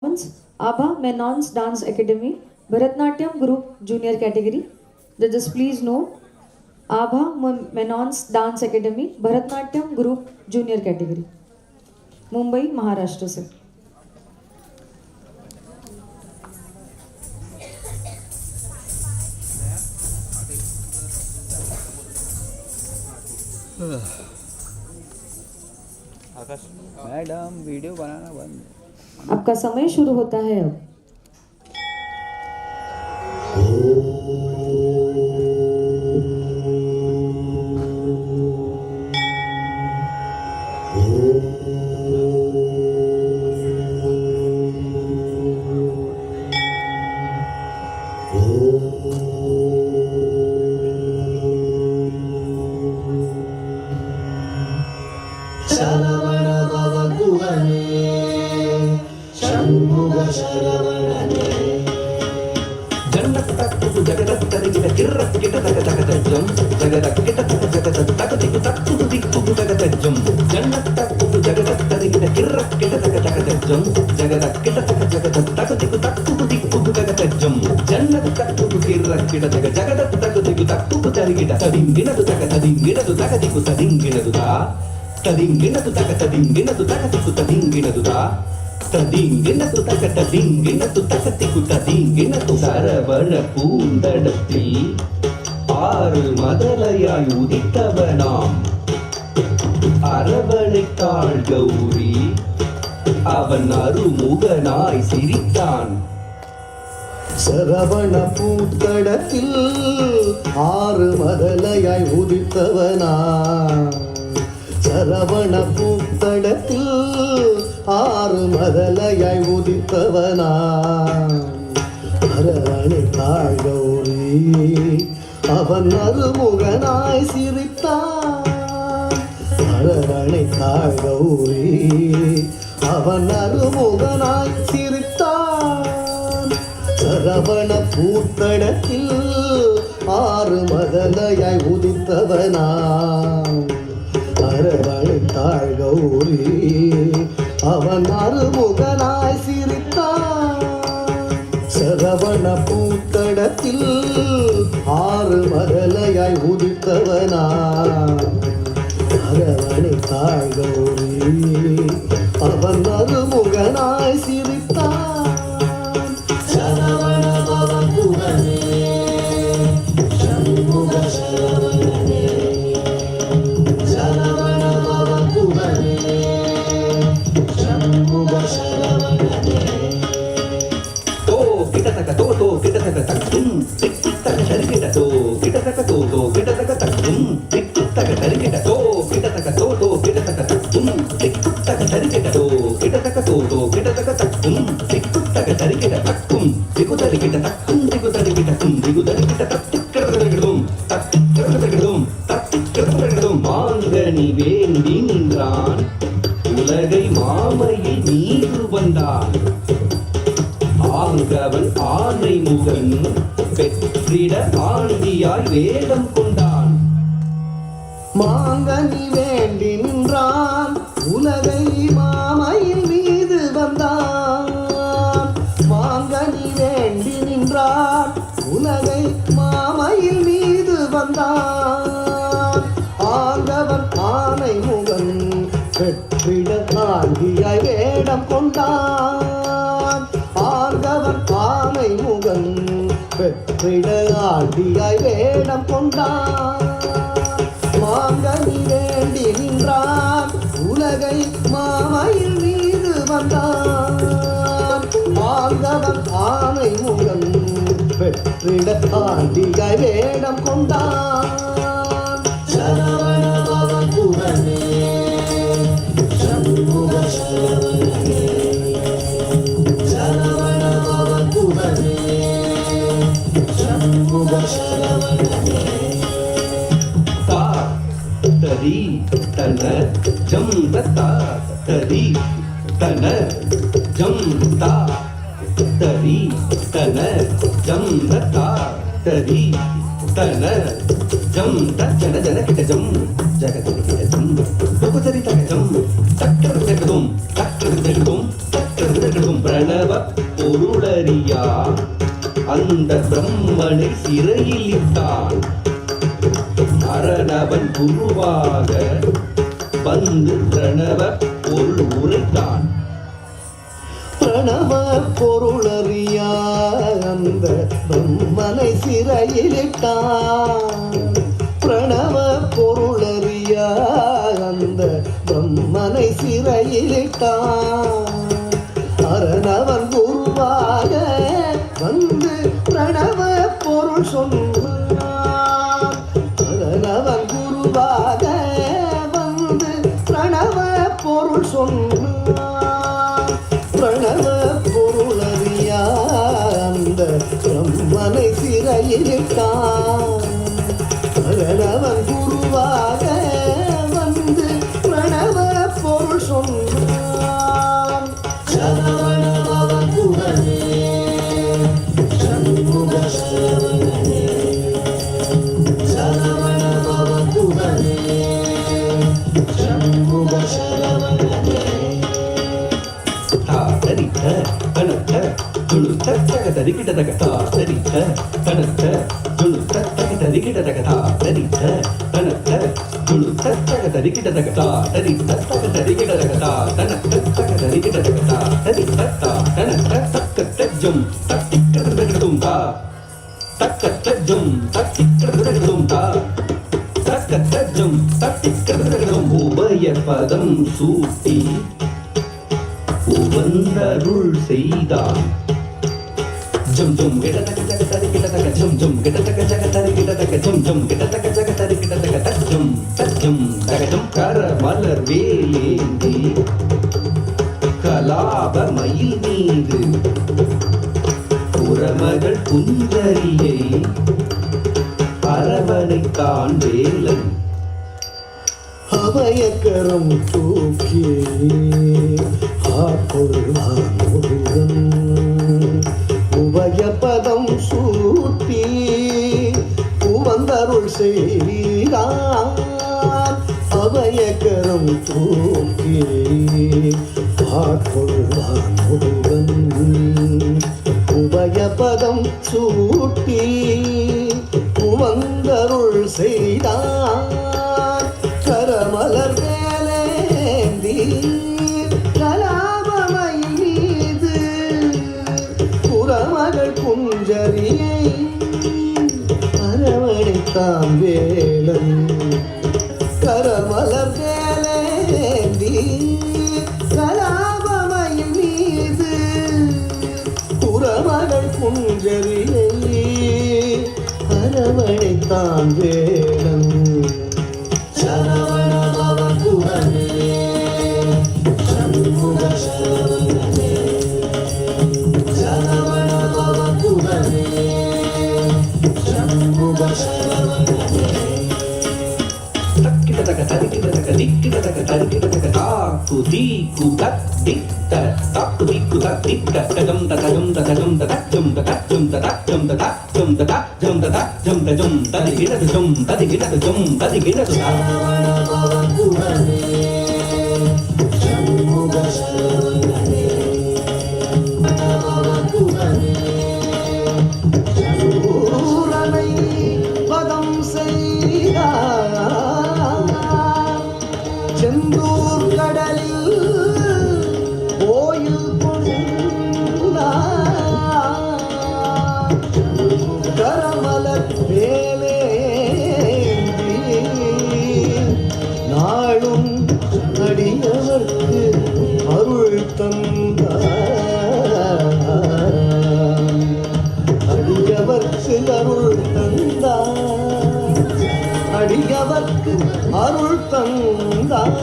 ABBA Menons Dance Academy, Bharatnatyam Group Junior Category. Judges, please note, ABBA Menons Dance Academy, Bharatnatyam Group Junior Category, Mumbai, Maharashtra से. Madam video बनाना बंद. आपका समय शुरू होता है अब. शरवण भव गुहने षण्मुख शरवणने जन्नत्तक्कु जगदत्तरिगिद किर्रक्किटतकतकतज्जं जगदक्किटतकतकतकतिकुतक्कुतु दिक्कुतु तकतज्जं जन्नत्तक्कु जगदत्तरिगिद किर्रक्किटतकतकतज्जं जगदक्किटतकतकतकतिकुतक्कुतु दिक्कुतु तकतज्जं जन्नत्तक्कु किर्रक्किटतक जगदत्तकुतिकुतक्कुतु तरिगिद तदिंगिनदु तकतदिंगिनदु तकतिकु तदिंगिनदु ता तदिंगिनदु तकतदिंगिनदु तकतिकु तदिंगिनदु ता ததிங்கினது தகததிங்கினது தகதிகு ததிங்கினது சரவண பூந்தடத்தில் ஆறு மதலையாய் உதித்தவனாம் அரவணைத்தாள் கௌரி அவன் அருமுகனாய் சிரித்தான். சரவண பூத்தடத்தில் ஆறு மதலையாய் உதித்தவனா சரவண பூத்தடத்தில் ஆறு மதலையாய் உதித்தவனா அரவணை தாழ்கௌரி அவன் அருமுகனாய் சிரித்தான். அரவணை தாழ்கௌரி அவன் அருமுகனாய் சிரித்தான். சரவண பூத்தடத்தில் ஆறு மதலையாய் உதித்தவனா அரவணை தாழ்கௌரி அவன் அருமுகனாய் சிரித்தான். சரவண பூத்தடத்தில் ஆறு மதலையாய் உதித்தவனா அரவணை தாழ்கௌரி அவன் அருமுகனாய் சிரித்தான். शरवण भव गुहने षण्मुख शरवणने शरवण भव गुहने षण्मुख शरवणने तो किटतक तो किटतक तक्कुं तिक्कुतक शरिकिट तो किटतक तो किटतक तक्कुं तिक्कुतक शरिकिट तो किटतक तो किटतक तक्कुं तिक्कुतक शरिकिट तो किटतक तो किटतक तक्कुं तिक्कुतक शरिकिट तक्कुं तिकुतरिकिट तक्कुं तिकुतरिकिटकुं तिकुतरिकिट तक्तिक्करदरिकिटुं तक्तिक्करदरिकिटुं तक्तिक्करदरिकिटुं மாங்கனி வேண்டி நின்றான் உலகை மாமையில் நீர் வந்தான் ஆங்கவன் ஆனை முகன் பெற்றிட ஆண்டியாய் வேடம் கொண்டான். மாங்கனி வேண்டி நின்றான் உலகை மாமையில் மீது வந்தான். மாங்கனி வேண்டி நின்றான் உலகை மாமையில் மீது வந்தான். ஆங்கவன் ஆனை முகன் பெற்றிட ஆண்டியாய் வேடம் கொண்டான். ஆங்கவன் ஆனை முகன் பெற்றிட ஆண்டியாய் வேடம் கொண்டான். மாங்கனி வேண்டி நின்றான் உலகை மாமையில் மீது வந்தான். ஆங்கவன் ஆனை முகன் பெற்றிட ஆண்டியாய் வேடம் கொண்டான். शरवण भव गुहने षण्मुख शरवणने शरवण भव गुहने षण्मुख शरवणने ता तरी तन जम ता तरी तन जम ता तरी तन जम ता तरी तन जम तन जन किट जम जगत किट जम दुख तरी तक जम तक्कर तक दुम तक्कर तक दुम தக்கிடும் பிரணவ பொருளறியா அந்த பிரம்மனை சிறையில் இட்டான் அரணவன் குருவாக வந்து பிரணவ பொருள் உரைத்தான் பிரணவ பொருளறியா அந்த பிரம்மனை சிறையிலிட்டான் பிரணவ பொருளறியா அந்த பிரம்மனை சிறையிலிட்டான் அரணவன் குருவாக வந்து பிரணவ பொருள் சொன்னான் அரணவன் குருவாக வந்து பிரணவ பொருள் சொன்னான் பிரணவ பொருளறியா அந்த பிரம்மனை சிறையிலிட்டான் அரணவன் குருவாக வந்து பிரணவ பொருள் சொன்னான் சரவண பவ குகனே சண்முக சரவணனே சரவண பவ குகனே சண்முக சரவணனே தாரித்த கணத்த துளுத்த தகதரிக்கிட்ட தகதா தரித்த கணத்த துளுத்த தகதரிக்கிட்ட தகதா தரித்த கணத்த துளுத்த தகதரிக்கிட்ட தகதா தரித்த தகதரிக்கிட்ட தகதா தனத்த தகதரிக்கிட்ட தகதா தரித்த கணத்த தக்கத்தஜம் தத்திக்கிறதும் தா தக்கத்தஜம் தத்திக்கிறதும் தா தக்கத்தஜம் தத்திக்கிறதும் உபய பதம் சூட்டி உவந்தருள் செய்தான் ஜம் ஜம் கிட்டத்தக்க ஜக தரி கிட்டத்தக்க ஜம் ஜம் கிட்டத்தக்க ஜக தரி கிட்டத்தக்க ஜம் ஜம் கிட்டத்தக்க ஜக தரி கிட்டத்தக்க தஜம் தஜம் தகஜம் கர மலர் வேலேந்தி கலாப மயில் மீது புறமகள் குந்தரியை அரவணைத்தான் வேலன் அபயக்கரம் தூக்கி ஆட்கொள்வான் முருகன் உபயபதம் சூட்டி உவந்தருள் செய்தான் அபயக்கரம் தூக்கி ஆட்கொள்வான் முருகன் உபயபதம் சூட்டி உவந்தருள் செய்தான் கரமலர் வேலேந்தி கலாபமயில் மீது புறமகள் குஞ்சரியை அரவணைத்தான் வேலன் கரமலர் வேலேந்தி கலாபமயில் மீது புறமகள் குஞ்சரியை அரவணைத்தான் வேலன் சரவண பவ குகனே சண்முக சரவணனே சரவண பவ குகனே சண்முக சரவணனே தக்கிட்டதக்க தரிக்கிட்டதக்க திக்கிட்டதக்க தரிக்கிட்டதக்க தாக்கு தீக்கு தத்திட்ட தாக்கு தீக்கு தத்திட்ட தஜம் தஜம் தஜம் தஜம் தஜம் தஜம் தஜம் தஜம் தஜம் தஜம் ததிகிடது ஜம் ததிகிடது ஜம் ததிகிடது சரவண பவ குகனே சண்முக சரவணனே பவ குகனே சூரனை பதம் செய்தார் செந்தூர் கடலில் கோயில் கொண்டார் கரமலர் வேலேந்தி நாளும் அடியவர்க்கு அருள் தந்தார் அடியவர்க்கு அருள் தந்தார் அடியவர்க்கு அருள் தந்தார்